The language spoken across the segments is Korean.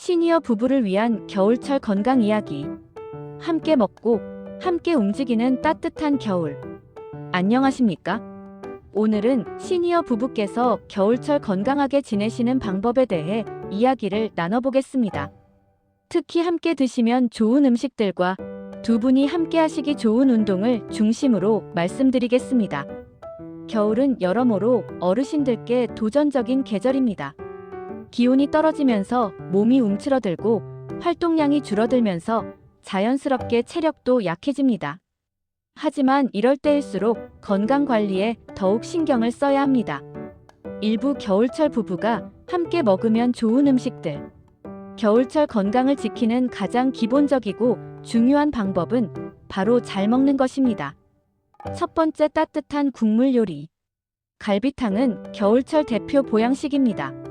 시니어 부부를 위한 겨울철 건강 이야기. 함께 먹고 함께 움직이는 따뜻한 겨울. 안녕하십니까? 오늘은 시니어 부부께서 겨울철 건강하게 지내시는 방법에 대해 이야기를 나눠보겠습니다. 특히 함께 드시면 좋은 음식들과 두 분이 함께 하시기 좋은 운동을 중심으로 말씀드리겠습니다. 겨울은 여러모로 어르신들께 도전적인 계절입니다. 기온이 떨어지면서 몸이 움츠러들고 활동량이 줄어들면서 자연스럽게 체력도 약해집니다. 하지만 이럴 때일수록 건강 관리에 더욱 신경을 써야 합니다. 일부 겨울철 부부가 함께 먹으면 좋은 음식들. 겨울철 건강을 지키는 가장 기본적이고 중요한 방법은 바로 잘 먹는 것입니다. 첫 번째, 따뜻한 국물 요리. 갈비탕은 겨울철 대표 보양식입니다.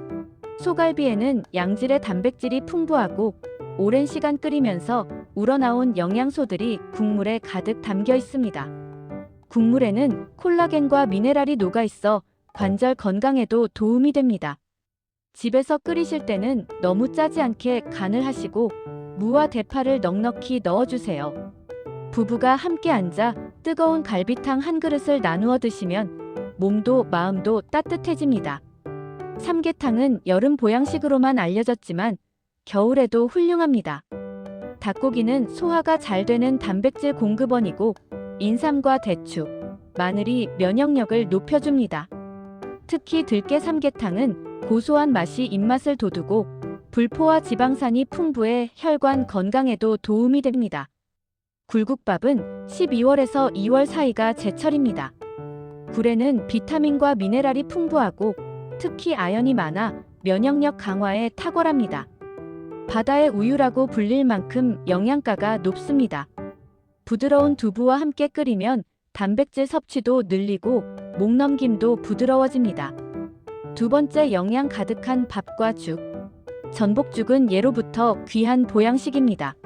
소갈비에는 양질의 단백질이 풍부하고 오랜 시간 끓이면서 우러나온 영양소들이 국물에 가득 담겨 있습니다. 국물에는 콜라겐과 미네랄이 녹아 있어 관절 건강에도 도움이 됩니다. 집에서 끓이실 때는 너무 짜지 않게 간을 하시고 무와 대파를 넉넉히 넣어주세요. 부부가 함께 앉아 뜨거운 갈비탕 한 그릇을 나누어 드시면 몸도 마음도 따뜻해집니다. 삼계탕은 여름 보양식으로만 알려졌지만 겨울에도 훌륭합니다. 닭고기는 소화가 잘 되는 단백질 공급원이고 인삼과 대추, 마늘이 면역력을 높여줍니다. 특히 들깨 삼계탕은 고소한 맛이 입맛을 돋우고 불포화 지방산이 풍부해 혈관 건강에도 도움이 됩니다. 굴국밥은 12월에서 2월 사이가 제철입니다. 굴에는 비타민과 미네랄이 풍부하고 특히 아연이 많아 면역력 강화에 탁월합니다. 바다의 우유라고 불릴 만큼 영양가가 높습니다. 부드러운 두부와 함께 끓이면 단백질 섭취도 늘리고 목넘김도 부드러워집니다. 두 번째, 영양 가득한 밥과 죽. 전복죽은 예로부터 귀한 보양식입니다.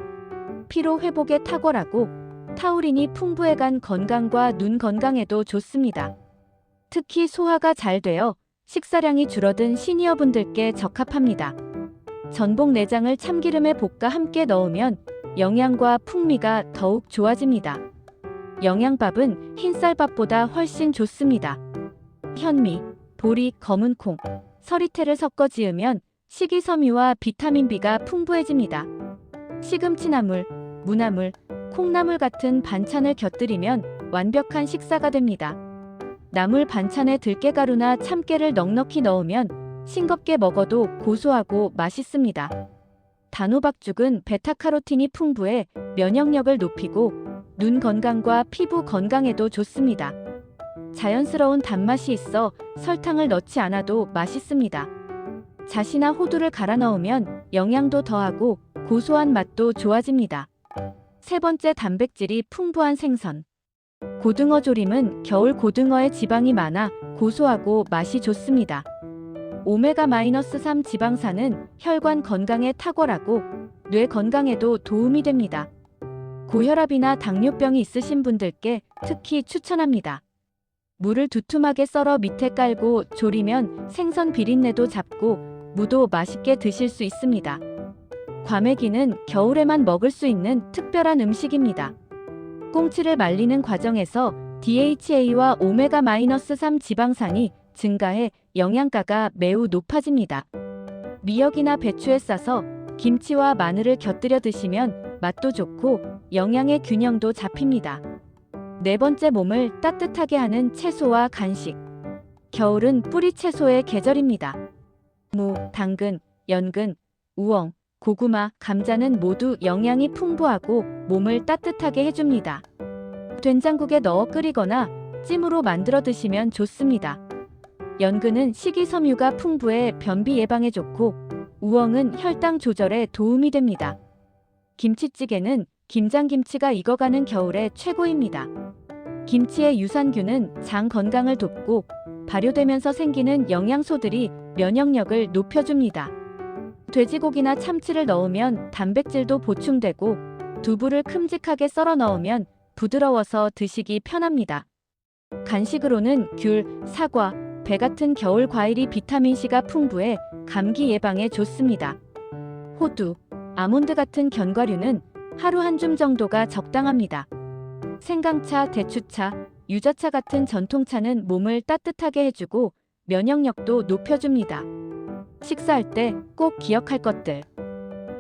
피로 회복에 탁월하고 타우린이 풍부해 간 건강과 눈 건강에도 좋습니다. 특히 소화가 잘 되어 식사량이 줄어든 시니어분들께 적합합니다. 전복 내장을 참기름에 볶아 함께 넣으면 영양과 풍미가 더욱 좋아집니다. 영양밥은 흰쌀밥보다 훨씬 좋습니다. 현미, 보리, 검은콩, 서리태를 섞어 지으면 식이섬유와 비타민 B가 풍부해집니다. 시금치나물, 무나물, 콩나물 같은 반찬을 곁들이면 완벽한 식사가 됩니다. 나물 반찬에 들깨가루나 참깨를 넉넉히 넣으면 싱겁게 먹어도 고소하고 맛있습니다. 단호박죽은 베타카로틴이 풍부해 면역력을 높이고 눈 건강과 피부 건강에도 좋습니다. 자연스러운 단맛이 있어 설탕을 넣지 않아도 맛있습니다. 잣이나 호두를 갈아 넣으면 영양도 더하고 고소한 맛도 좋아집니다. 세 번째, 단백질이 풍부한 생선. 고등어 조림은 겨울 고등어의 지방이 많아 고소하고 맛이 좋습니다. 오메가-3 지방산은 혈관 건강에 탁월하고 뇌 건강에도 도움이 됩니다. 고혈압이나 당뇨병이 있으신 분들께 특히 추천합니다. 무를 두툼하게 썰어 밑에 깔고 조리면 생선 비린내도 잡고 무도 맛있게 드실 수 있습니다. 과메기는 겨울에만 먹을 수 있는 특별한 음식입니다. 꽁치를 말리는 과정에서 DHA와 오메가-3 지방산이 증가해 영양가가 매우 높아집니다. 미역이나 배추에 싸서 김치와 마늘을 곁들여 드시면 맛도 좋고 영양의 균형도 잡힙니다. 네 번째, 몸을 따뜻하게 하는 채소와 간식. 겨울은 뿌리 채소의 계절입니다. 무, 당근, 연근, 우엉, 고구마, 감자는 모두 영양이 풍부하고 몸을 따뜻하게 해줍니다. 된장국에 넣어 끓이거나 찜으로 만들어 드시면 좋습니다. 연근은 식이섬유가 풍부해 변비 예방에 좋고 우엉은 혈당 조절에 도움이 됩니다. 김치찌개는 김장김치가 익어가는 겨울에 최고입니다. 김치의 유산균은 장 건강을 돕고 발효되면서 생기는 영양소들이 면역력을 높여줍니다. 돼지고기나 참치를 넣으면 단백질도 보충되고 두부를 큼직하게 썰어 넣으면 부드러워서 드시기 편합니다. 간식으로는 귤, 사과, 배 같은 겨울 과일이 비타민C가 풍부해 감기 예방에 좋습니다. 호두, 아몬드 같은 견과류는 하루 한 줌 정도가 적당합니다. 생강차, 대추차, 유자차 같은 전통차는 몸을 따뜻하게 해주고 면역력도 높여줍니다. 식사할 때 꼭 기억할 것들.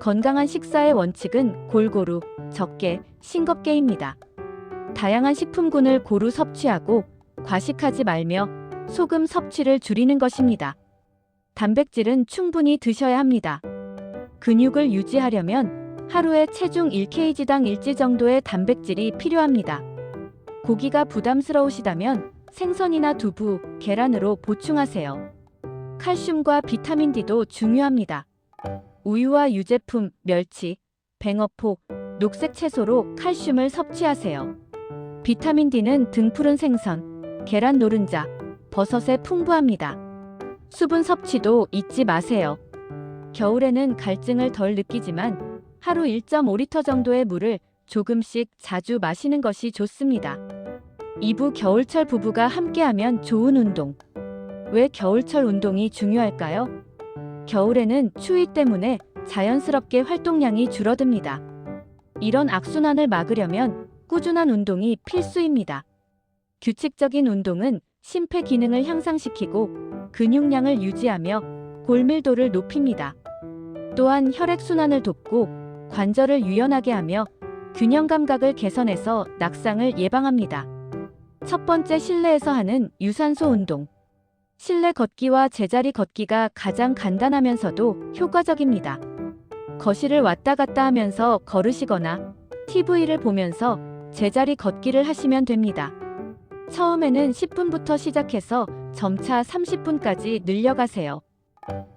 건강한 식사의 원칙은 골고루, 적게, 싱겁게입니다. 다양한 식품군을 고루 섭취하고 과식하지 말며 소금 섭취를 줄이는 것입니다. 단백질은 충분히 드셔야 합니다. 근육을 유지하려면 하루에 체중 1kg당 1지 정도의 단백질이 필요합니다. 고기가 부담스러우시다면 생선이나 두부, 계란으로 보충하세요. 칼슘과 비타민 D도 중요합니다. 우유와 유제품, 멸치, 뱅어포, 녹색 채소로 칼슘을 섭취하세요. 비타민 D는 등푸른 생선, 계란 노른자, 버섯에 풍부합니다. 수분 섭취도 잊지 마세요. 겨울에는 갈증을 덜 느끼지만 하루 1.5리터 정도의 물을 조금씩 자주 마시는 것이 좋습니다. 2부 겨울철 부부가 함께하면 좋은 운동. 왜 겨울철 운동이 중요할까요? 겨울에는 추위 때문에 자연스럽게 활동량이 줄어듭니다. 이런 악순환을 막으려면 꾸준한 운동이 필수입니다. 규칙적인 운동은 심폐 기능을 향상시키고 근육량을 유지하며 골밀도를 높입니다. 또한 혈액순환을 돕고 관절을 유연하게 하며 균형 감각을 개선해서 낙상을 예방합니다. 첫 번째, 실내에서 하는 유산소 운동. 실내 걷기와 제자리 걷기가 가장 간단하면서도 효과적입니다. 거실을 왔다 갔다 하면서 걸으시거나 TV를 보면서 제자리 걷기를 하시면 됩니다. 처음에는 10분부터 시작해서 점차 30분까지 늘려가세요.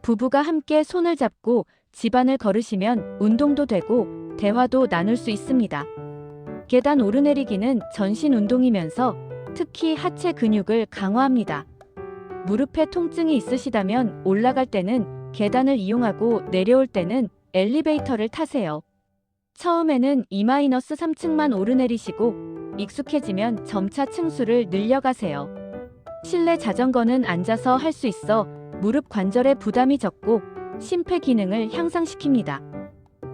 부부가 함께 손을 잡고 집안을 걸으시면 운동도 되고 대화도 나눌 수 있습니다. 계단 오르내리기는 전신 운동이면서 특히 하체 근육을 강화합니다. 무릎에 통증이 있으시다면 올라갈 때는 계단을 이용하고 내려올 때는 엘리베이터를 타세요. 처음에는 2-3층만 오르내리시고 익숙해지면 점차 층수를 늘려가세요. 실내 자전거는 앉아서 할 수 있어 무릎 관절에 부담이 적고 심폐 기능을 향상시킵니다.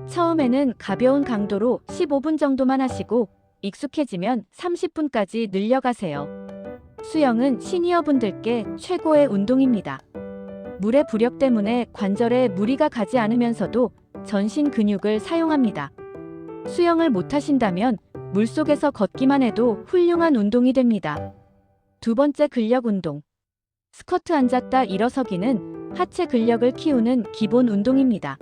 처음에는 가벼운 강도로 15분 정도만 하시고 익숙해지면 30분까지 늘려가세요. 수영은 시니어분들께 최고의 운동입니다. 물의 부력 때문에 관절에 무리가 가지 않으면서도 전신 근육을 사용합니다. 수영을 못하신다면 물속에서 걷기만 해도 훌륭한 운동이 됩니다. 두 번째, 근력 운동. 스쿼트 앉았다 일어서기는 하체 근력을 키우는 기본 운동입니다.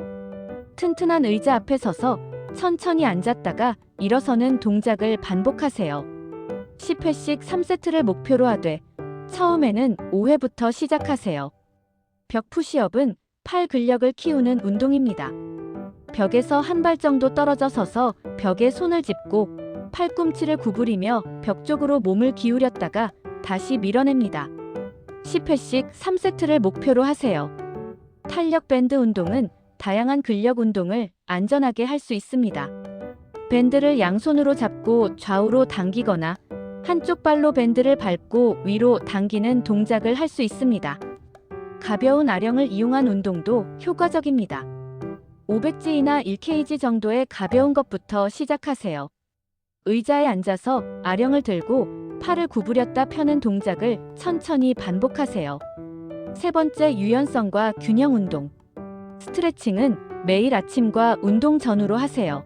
튼튼한 의자 앞에 서서 천천히 앉았다가 일어서는 동작을 반복하세요. 10회씩 3세트를 목표로 하되 처음에는 5회부터 시작하세요. 벽 푸시업은 팔 근력을 키우는 운동입니다. 벽에서 한 발 정도 떨어져 서서 벽에 손을 짚고 팔꿈치를 구부리며 벽 쪽으로 몸을 기울였다가 다시 밀어냅니다. 10회씩 3세트를 목표로 하세요. 탄력 밴드 운동은 다양한 근력 운동을 안전하게 할 수 있습니다. 밴드를 양손으로 잡고 좌우로 당기거나 한쪽 발로 밴드를 밟고 위로 당기는 동작을 할 수 있습니다. 가벼운 아령을 이용한 운동도 효과적입니다. 500G이나 1kg 정도의 가벼운 것부터 시작하세요. 의자에 앉아서 아령을 들고 팔을 구부렸다 펴는 동작을 천천히 반복하세요. 세 번째, 유연성과 균형 운동. 스트레칭은 매일 아침과 운동 전후로 하세요.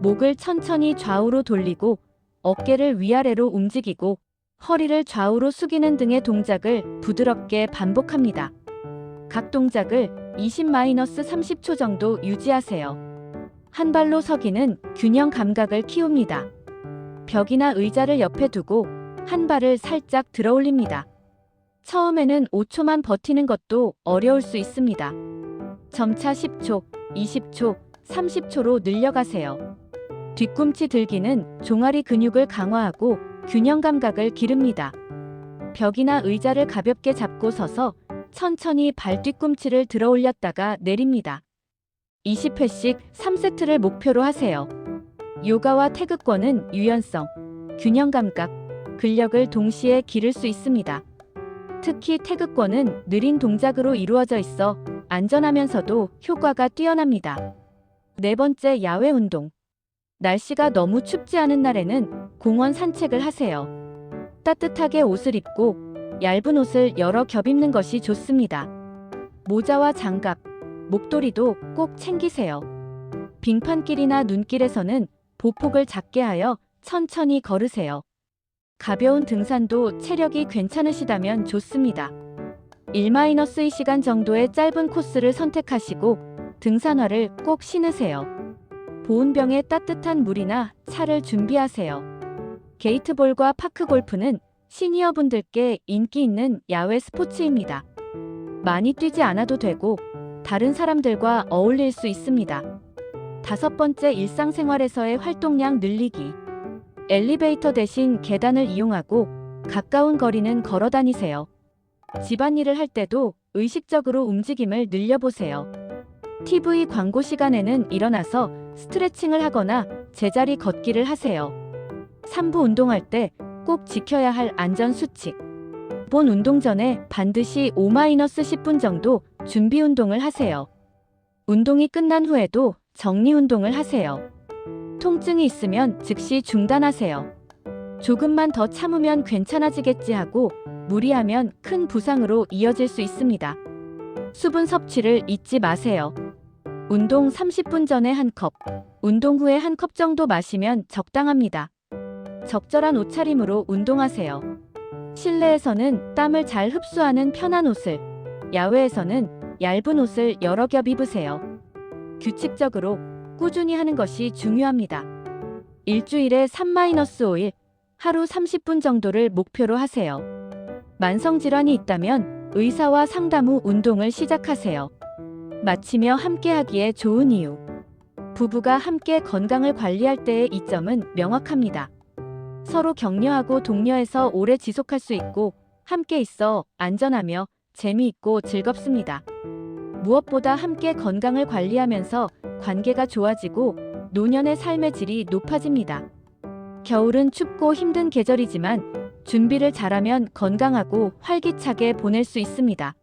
목을 천천히 좌우로 돌리고 어깨를 위아래로 움직이고 허리를 좌우로 숙이는 등의 동작을 부드럽게 반복합니다. 각 동작을 20-30초 정도 유지하세요. 한 발로 서기는 균형 감각을 키웁니다. 벽이나 의자를 옆에 두고 한 발을 살짝 들어 올립니다. 처음에는 5초만 버티는 것도 어려울 수 있습니다. 점차 10초, 20초, 30초로 늘려가세요. 뒤꿈치 들기는 종아리 근육을 강화하고 균형 감각을 기릅니다. 벽이나 의자를 가볍게 잡고 서서 천천히 발 뒤꿈치를 들어 올렸다가 내립니다. 20회씩 3세트를 목표로 하세요. 요가와 태극권은 유연성, 균형 감각, 근력을 동시에 기를 수 있습니다. 특히 태극권은 느린 동작으로 이루어져 있어 안전하면서도 효과가 뛰어납니다. 네 번째, 야외 운동. 날씨가 너무 춥지 않은 날에는 공원 산책을 하세요. 따뜻하게 옷을 입고 얇은 옷을 여러 겹 입는 것이 좋습니다. 모자와 장갑, 목도리도 꼭 챙기세요. 빙판길이나 눈길에서는 보폭을 작게 하여 천천히 걸으세요. 가벼운 등산도 체력이 괜찮으시다면 좋습니다. 1-2시간 정도의 짧은 코스를 선택하시고 등산화를 꼭 신으세요. 보온병에 따뜻한 물이나 차를 준비하세요. 게이트볼과 파크골프는 시니어분들께 인기 있는 야외 스포츠입니다. 많이 뛰지 않아도 되고 다른 사람들과 어울릴 수 있습니다. 다섯 번째, 일상생활에서의 활동량 늘리기. 엘리베이터 대신 계단을 이용하고 가까운 거리는 걸어 다니세요. 집안일을 할 때도 의식적으로 움직임을 늘려보세요. TV 광고 시간에는 일어나서 스트레칭을 하거나 제자리 걷기를 하세요. 3부 운동할 때 꼭 지켜야 할 안전수칙. 본 운동 전에 반드시 5-10분 정도 준비 운동을 하세요. 운동이 끝난 후에도 정리 운동을 하세요. 통증이 있으면 즉시 중단하세요. 조금만 더 참으면 괜찮아지겠지 하고 무리하면 큰 부상으로 이어질 수 있습니다. 수분 섭취를 잊지 마세요. 운동 30분 전에 한 컵, 운동 후에 한 컵 정도 마시면 적당합니다. 적절한 옷차림으로 운동하세요. 실내에서는 땀을 잘 흡수하는 편한 옷을, 야외에서는 얇은 옷을 여러 겹 입으세요. 규칙적으로 꾸준히 하는 것이 중요합니다. 일주일에 3-5일, 하루 30분 정도를 목표로 하세요. 만성질환이 있다면 의사와 상담 후 운동을 시작하세요. 마치며 함께 하기에 좋은 이유. 부부가 함께 건강을 관리할 때의 이점은 명확합니다. 서로 격려하고 독려해서 오래 지속할 수 있고 함께 있어 안전하며 재미있고 즐겁습니다. 무엇보다 함께 건강을 관리하면서 관계가 좋아지고 노년의 삶의 질이 높아집니다. 겨울은 춥고 힘든 계절이지만 준비를 잘하면 건강하고 활기차게 보낼 수 있습니다.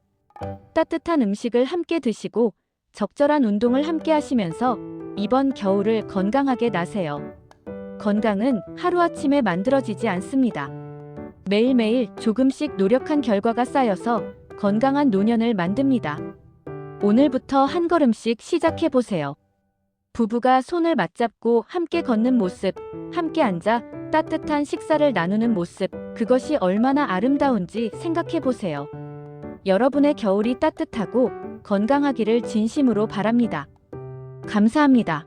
따뜻한 음식을 함께 드시고 적절한 운동을 함께 하시면서 이번 겨울을 건강하게 나세요. 건강은 하루아침에 만들어지지 않습니다. 매일매일 조금씩 노력한 결과가 쌓여서 건강한 노년을 만듭니다. 오늘부터 한 걸음씩 시작해보세요. 부부가 손을 맞잡고 함께 걷는 모습, 함께 앉아 따뜻한 식사를 나누는 모습, 그것이 얼마나 아름다운지 생각해보세요. 여러분의 겨울이 따뜻하고 건강하기를 진심으로 바랍니다. 감사합니다.